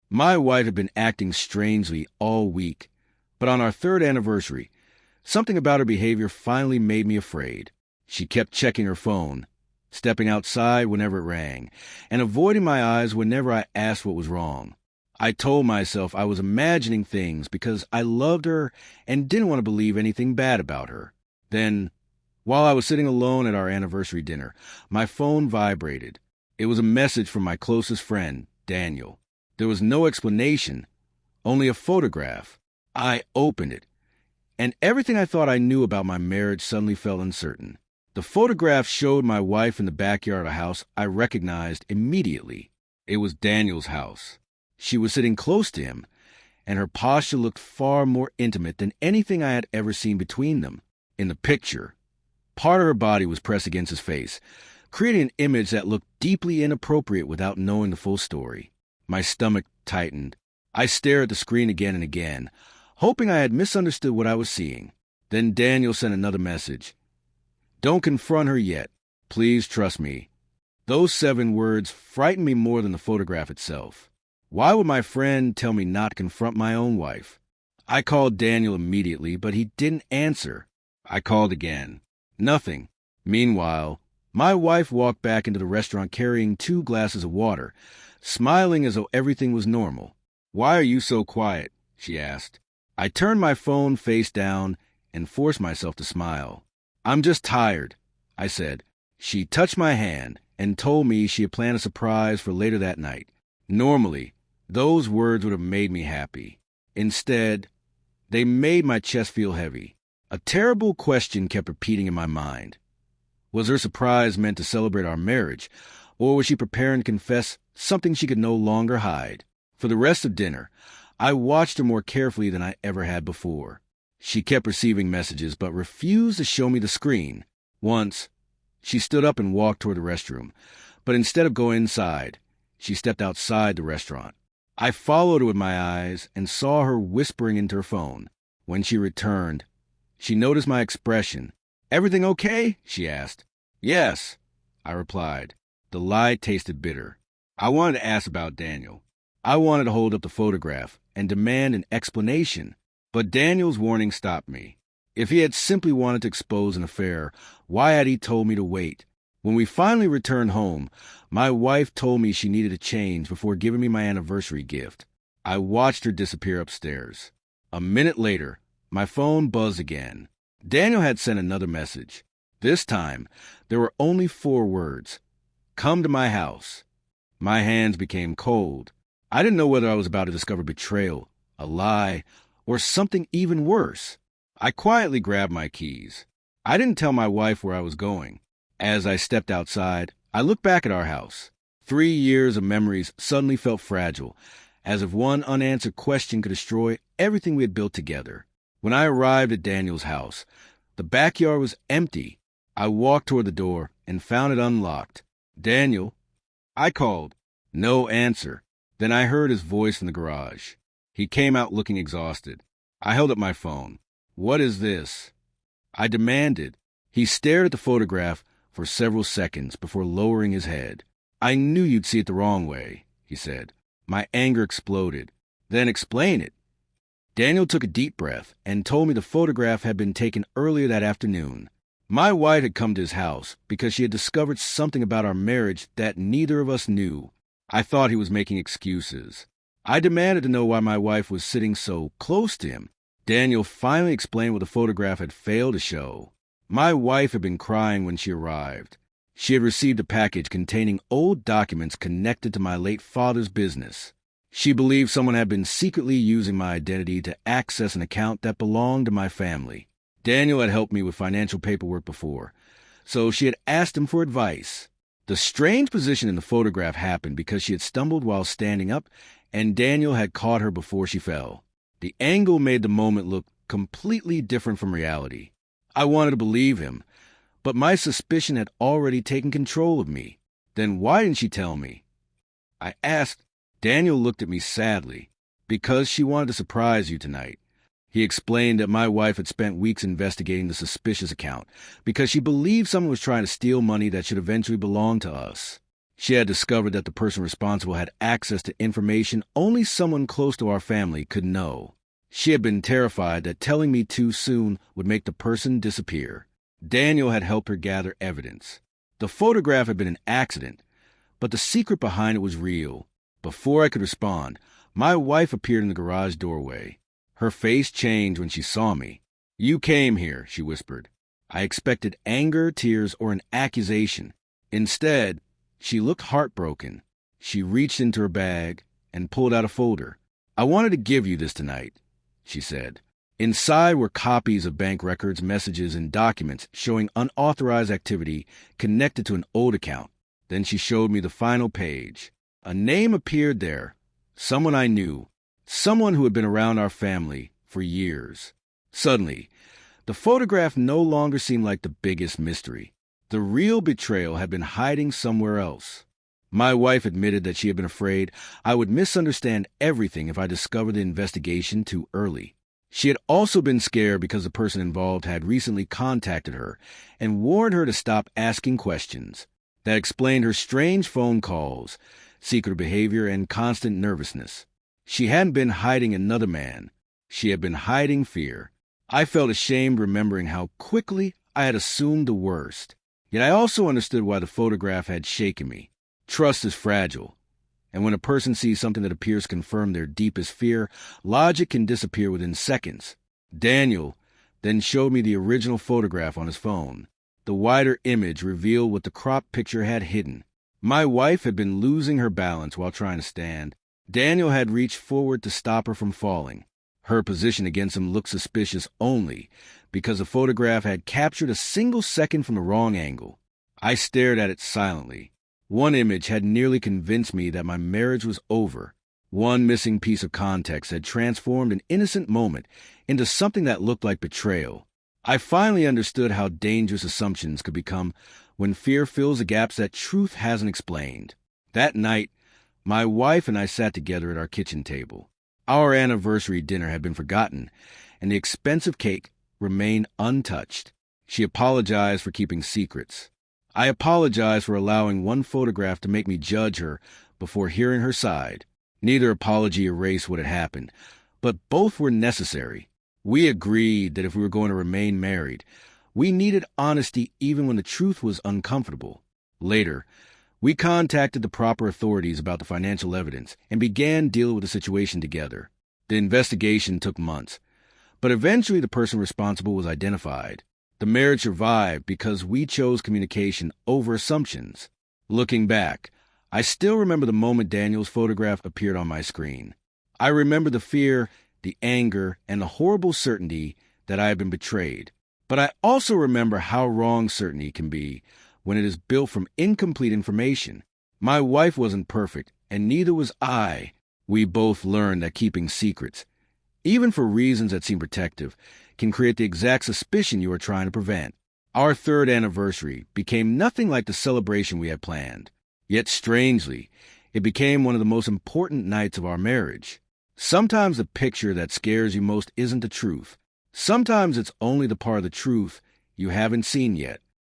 My wife had been acting strangely all week, but on our third anniversary, something about her behavior finally made me afraid. She kept checking her phone, stepping outside whenever it rang, and avoiding my eyes whenever I asked what was wrong. I told myself I was imagining things because I loved her and didn't want to believe anything bad about her. Then, while I was sitting alone at our anniversary dinner, my phone vibrated. It was a message from my closest friend, Daniel. There was no explanation, only a photograph. I opened it, and everything I thought I knew about my marriage suddenly felt uncertain. The photograph showed my wife in the backyard of a house I recognized immediately. It was Daniel's house. She was sitting close to him, and her posture looked far more intimate than anything I had ever seen between them. In the picture, part of her body was pressed against his face, creating an image that looked deeply inappropriate without knowing the full story. My stomach tightened. I stared at the screen again and again, hoping I had misunderstood what I was seeing. Then Daniel sent another message. "Don't confront her yet. Please trust me." Those 7 words frightened me more than the photograph itself. Why would my friend tell me not to confront my own wife? I called Daniel immediately, but he didn't answer. I called again. Nothing. Meanwhile, my wife walked back into the restaurant carrying 2 glasses of water, smiling as though everything was normal. "Why are you so quiet?" she asked. I turned my phone face down and forced myself to smile. "I'm just tired," I said. She touched my hand and told me she had planned a surprise for later that night. Normally, those words would have made me happy. Instead, they made my chest feel heavy. A terrible question kept repeating in my mind. Was her surprise meant to celebrate our marriage, or was she preparing to confess something she could no longer hide? For the rest of dinner, I watched her more carefully than I ever had before. She kept receiving messages, but refused to show me the screen. Once, she stood up and walked toward the restroom, but instead of going inside, she stepped outside the restaurant. I followed her with my eyes and saw her whispering into her phone. When she returned, she noticed my expression. "Everything okay?" she asked. "Yes," I replied. The lie tasted bitter. I wanted to ask about Daniel. I wanted to hold up the photograph and demand an explanation, but Daniel's warning stopped me. If he had simply wanted to expose an affair, why had he told me to wait? When we finally returned home, my wife told me she needed a change before giving me my anniversary gift. I watched her disappear upstairs. A minute later, my phone buzzed again. Daniel had sent another message. This time, there were only 4 words. "Come to my house." My hands became cold. I didn't know whether I was about to discover betrayal, a lie, or something even worse. I quietly grabbed my keys. I didn't tell my wife where I was going. As I stepped outside, I looked back at our house. 3 years of memories suddenly felt fragile, as if one unanswered question could destroy everything we had built together. When I arrived at Daniel's house, the backyard was empty. I walked toward the door and found it unlocked. "Daniel?" I called. No answer. Then I heard his voice in the garage. He came out looking exhausted. I held up my phone. "What is this?" I demanded. He stared at the photograph for several seconds before lowering his head. "I knew you'd see it the wrong way," he said. My anger exploded. "Then explain it." Daniel took a deep breath and told me the photograph had been taken earlier that afternoon. My wife had come to his house because she had discovered something about our marriage that neither of us knew. I thought he was making excuses. I demanded to know why my wife was sitting so close to him. Daniel finally explained what the photograph had failed to show. My wife had been crying when she arrived. She had received a package containing old documents connected to my late father's business. She believed someone had been secretly using my identity to access an account that belonged to my family. Daniel had helped me with financial paperwork before, so she had asked him for advice. The strange position in the photograph happened because she had stumbled while standing up, and Daniel had caught her before she fell. The angle made the moment look completely different from reality. I wanted to believe him, but my suspicion had already taken control of me. Then why didn't she tell me? I asked. Daniel looked at me sadly. "Because she wanted to surprise you tonight." He explained that my wife had spent weeks investigating the suspicious account because she believed someone was trying to steal money that should eventually belong to us. She had discovered that the person responsible had access to information only someone close to our family could know. She had been terrified that telling me too soon would make the person disappear. Daniel had helped her gather evidence. The photograph had been an accident, but the secret behind it was real. Before I could respond, my wife appeared in the garage doorway. Her face changed when she saw me. "You came here," she whispered. I expected anger, tears, or an accusation. Instead, she looked heartbroken. She reached into her bag and pulled out a folder. "I wanted to give you this tonight," she said. Inside were copies of bank records, messages, and documents showing unauthorized activity connected to an old account. Then she showed me the final page. A name appeared there. Someone I knew. Someone who had been around our family for years. Suddenly, the photograph no longer seemed like the biggest mystery. The real betrayal had been hiding somewhere else. My wife admitted that she had been afraid I would misunderstand everything if I discovered the investigation too early. She had also been scared because the person involved had recently contacted her and warned her to stop asking questions. That explained her strange phone calls, secret behavior, and constant nervousness. She hadn't been hiding another man. She had been hiding fear. I felt ashamed remembering how quickly I had assumed the worst. Yet I also understood why the photograph had shaken me. Trust is fragile, and when a person sees something that appears to confirm their deepest fear, logic can disappear within seconds. Daniel then showed me the original photograph on his phone. The wider image revealed what the cropped picture had hidden. My wife had been losing her balance while trying to stand. Daniel had reached forward to stop her from falling. Her position against him looked suspicious only because the photograph had captured a single second from the wrong angle. I stared at it silently. One image had nearly convinced me that my marriage was over. One missing piece of context had transformed an innocent moment into something that looked like betrayal. I finally understood how dangerous assumptions could become when fear fills the gaps that truth hasn't explained. That night, my wife and I sat together at our kitchen table. Our anniversary dinner had been forgotten, and the expensive cake remained untouched. She apologized for keeping secrets. I apologized for allowing one photograph to make me judge her before hearing her side. Neither apology erased what had happened, but both were necessary. We agreed that if we were going to remain married, we needed honesty even when the truth was uncomfortable. Later, we contacted the proper authorities about the financial evidence and began dealing with the situation together. The investigation took months, but eventually the person responsible was identified. The marriage survived because we chose communication over assumptions. Looking back, I still remember the moment Daniel's photograph appeared on my screen. I remember the fear, the anger, and the horrible certainty that I had been betrayed. But I also remember how wrong certainty can be when it is built from incomplete information. My wife wasn't perfect, and neither was I. We both learned that keeping secrets, even for reasons that seem protective, can create the exact suspicion you are trying to prevent. Our third anniversary became nothing like the celebration we had planned. Yet strangely, it became one of the most important nights of our marriage. Sometimes the picture that scares you most isn't the truth. Sometimes it's only the part of the truth you haven't seen yet.